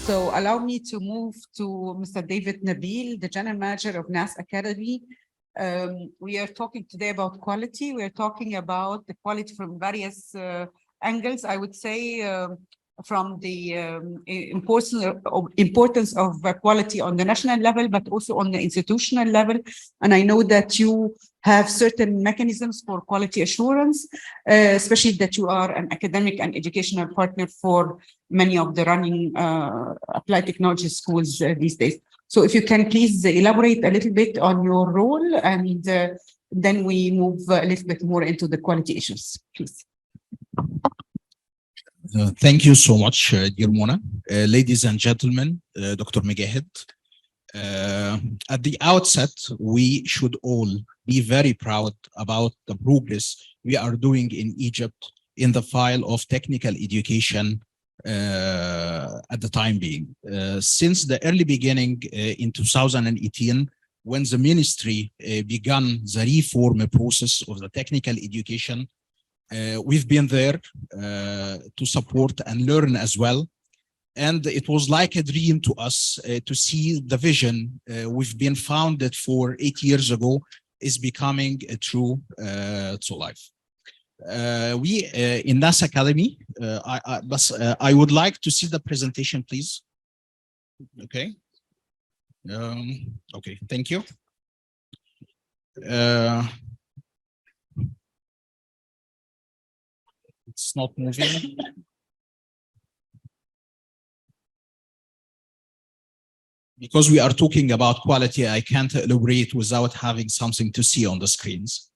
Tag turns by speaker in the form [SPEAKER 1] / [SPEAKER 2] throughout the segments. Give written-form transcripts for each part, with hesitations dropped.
[SPEAKER 1] So allow me to move to Mr. David Nabil, the General Manager of NASS Academy. We are talking today about quality. We are talking about the quality from various angles, I would say, from the importance of quality on the national level, but also on the institutional level. And I know that you have certain mechanisms for quality assurance, especially that you are an academic and educational partner for many of the running applied technology schools these days. So if you can please elaborate a little bit on your role, and then we move a little bit more into the quality issues, please.
[SPEAKER 2] Thank you so much, dear Mona. Ladies and gentlemen, Dr. Mujahid. At the outset, we should all be very proud about the progress we are doing in Egypt in the file of technical education at the time being. Since the early beginning in 2018, when the ministry began the reform process of the technical education, we've been there to support and learn as well. And it was like a dream to us to see the vision we've been founded for 8 years ago is becoming a true to life. We in NASS Academy, I would like to see the presentation, please. Okay. Okay, thank you. It's not moving. Because we are talking about quality, I can't elaborate without having something to see on the screens.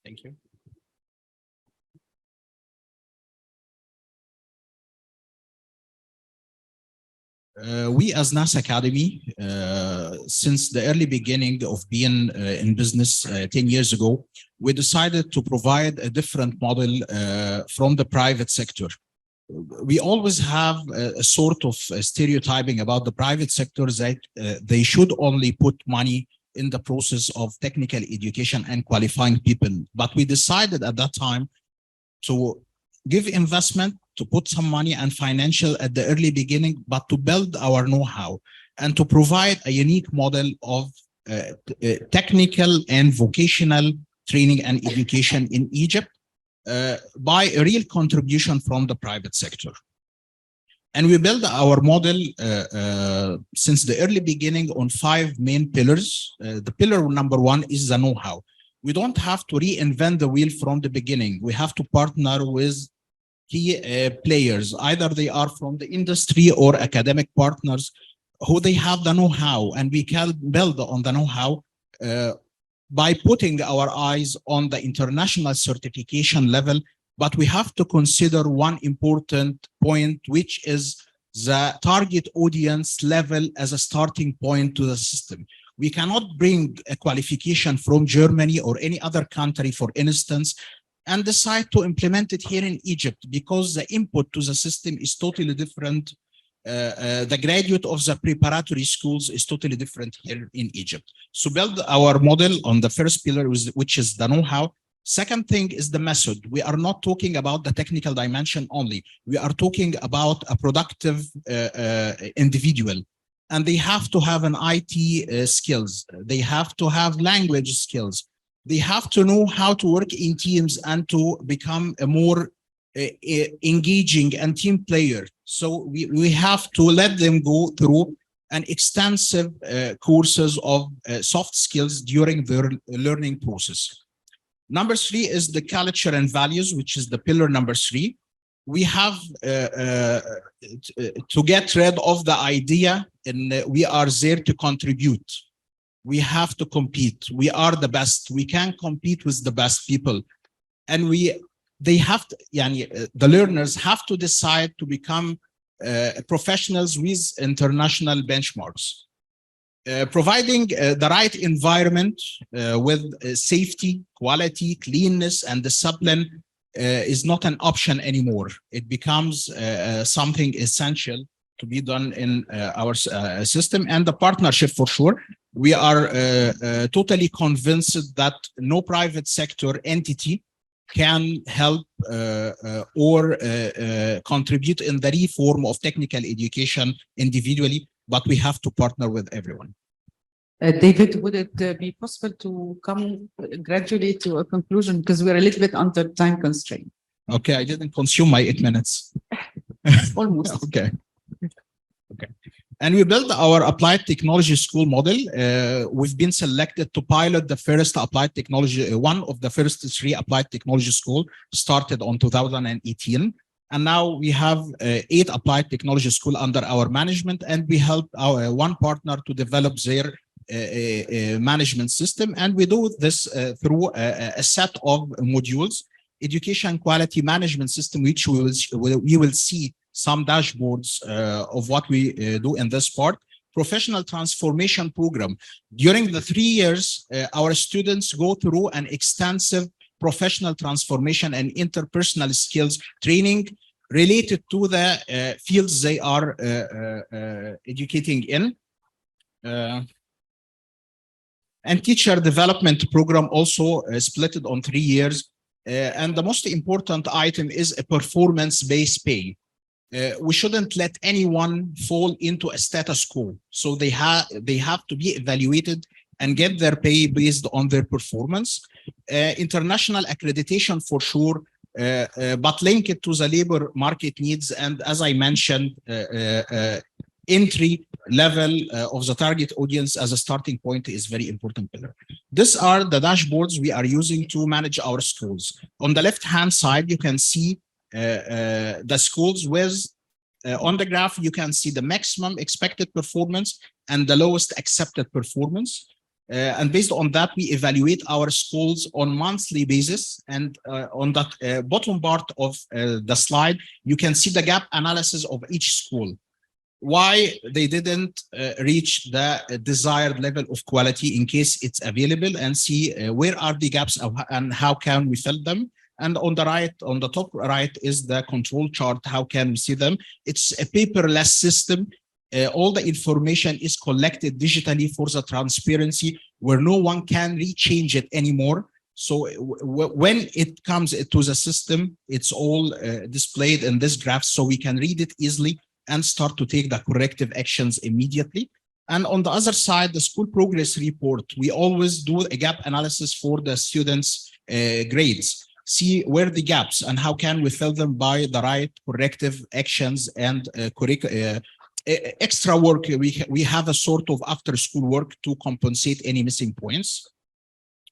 [SPEAKER 2] Thank you. We as NASS Academy, since the early beginning of being in business 10 years ago, we decided to provide a different model from the private sector. We always have a sort of stereotyping about the private sector that they should only put money in the process of technical education and qualifying people. But we decided at that time to give investment, to put some money and financial at the early beginning, but to build our know-how and to provide a unique model of technical and vocational training and education in Egypt by a real contribution from the private sector. And we built our model since the early beginning on 5 main pillars. The pillar number 1 is the know-how. We don't have to reinvent the wheel from the beginning. We have to partner with key players, either they are from the industry or academic partners who they have the know-how, and we can build on the know-how by putting our eyes on the international certification level. But we have to consider one important point, which is the target audience level as a starting point to the system. We cannot bring a qualification from Germany or any other country, for instance, and decide to implement it here in Egypt, because the input to the system is totally different. The graduate of the preparatory schools is totally different here in Egypt. So build our model on the first pillar, which is the know-how. Second thing is the method. We are not talking about the technical dimension only. We are talking about a productive individual. And they have to have an IT skills. They have to have language skills. They have to know how to work in teams and to become a more engaging and team player. So we have to let them go through an extensive courses of soft skills during their learning process. Number 3 is the culture and values, which is the pillar number 3. We have to get rid of the idea and we are there to contribute. We have to compete. We are the best. We can compete with the best people. And they have to, the learners have to decide to become professionals with international benchmarks. Providing the right environment with safety, quality, cleanness, and discipline is not an option anymore. It becomes something essential to be done in our system, and the partnership for sure. We are totally convinced that no private sector entity can help or contribute in the reform of technical education individually, but we have to partner with everyone.
[SPEAKER 1] David, would it be possible to come gradually to a conclusion, because we're a little bit under time constraint?
[SPEAKER 2] Okay, I didn't consume my 8 minutes.
[SPEAKER 1] Almost.
[SPEAKER 2] Okay. Okay. And we built our applied technology school model. We've been selected to pilot the first applied technology, one of the first 3 applied technology school started on 2018. And now we have 8 applied technology school under our management, and we help our one partner to develop their management system. And we do this through a set of modules: education quality management system, which we will see some dashboards of what we do in this part. Professional transformation program. During the 3 years, our students go through an extensive professional transformation and interpersonal skills training related to the fields they are educating in. And teacher development program also split it on 3 years. And the most important item is a performance-based pay. We shouldn't let anyone fall into a status quo. So they have to be evaluated and get their pay based on their performance. International accreditation for sure, but link it to the labor market needs. And as I mentioned, entry level of the target audience as a starting point is very important pillar. These are the dashboards we are using to manage our schools. On the left-hand side, you can see the schools with, on the graph, you can see the maximum expected performance and the lowest accepted performance. And based on that, we evaluate our schools on monthly basis. And on that bottom part of the slide, you can see the gap analysis of each school. Why they didn't reach the desired level of quality in case it's available, and see where are the gaps and how can we fill them. And on the right, on the top right, is the control chart. How can we see them? It's a paperless system. All the information is collected digitally for the transparency, where no one can rechange it anymore. So when it comes to the system, it's all displayed in this graph, so we can read it easily and start to take the corrective actions immediately. And on the other side, the school progress report, we always do a gap analysis for the students' grades. See where the gaps and how can we fill them by the right corrective actions and extra work. We have a sort of after school work to compensate any missing points.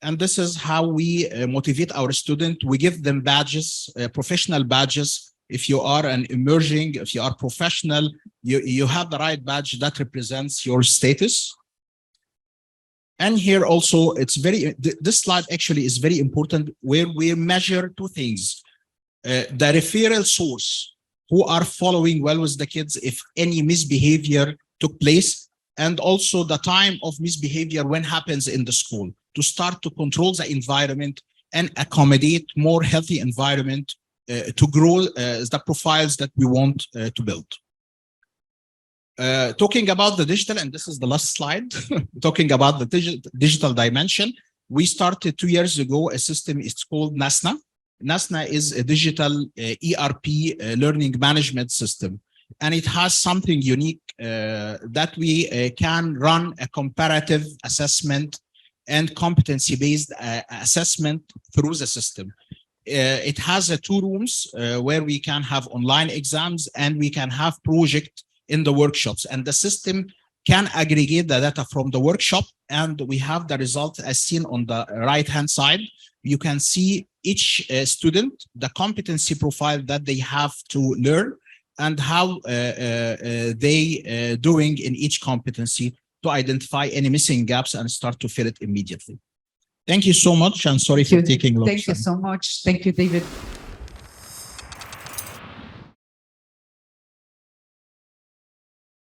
[SPEAKER 2] And this is how we motivate our student. We give them badges, professional badges. If you are an emerging, if you are professional, you have the right badge that represents your status. And here also, it's this slide actually is very important, where we measure 2 things. The referral source, who are following well with the kids if any misbehavior took place, and also the time of misbehavior when happens in the school, to start to control the environment and accommodate more healthy environment to grow the profiles that we want to build. Talking about the digital, and this is the last slide, talking about the digital dimension, we started 2 years ago a system, it's called NASS. NASS is a digital ERP learning management system. And it has something unique that we can run a comparative assessment and competency-based assessment through the system. It has 2 rooms where we can have online exams and we can have project in the workshops, and the system can aggregate the data from the workshop, and we have the result as seen on the right-hand side. You can see each student, the competency profile that they have to learn, and how they doing in each competency to identify any missing gaps and start to fill it immediately. Thank you so much, and sorry for taking long time.
[SPEAKER 1] Thank you so much. Thank you, David.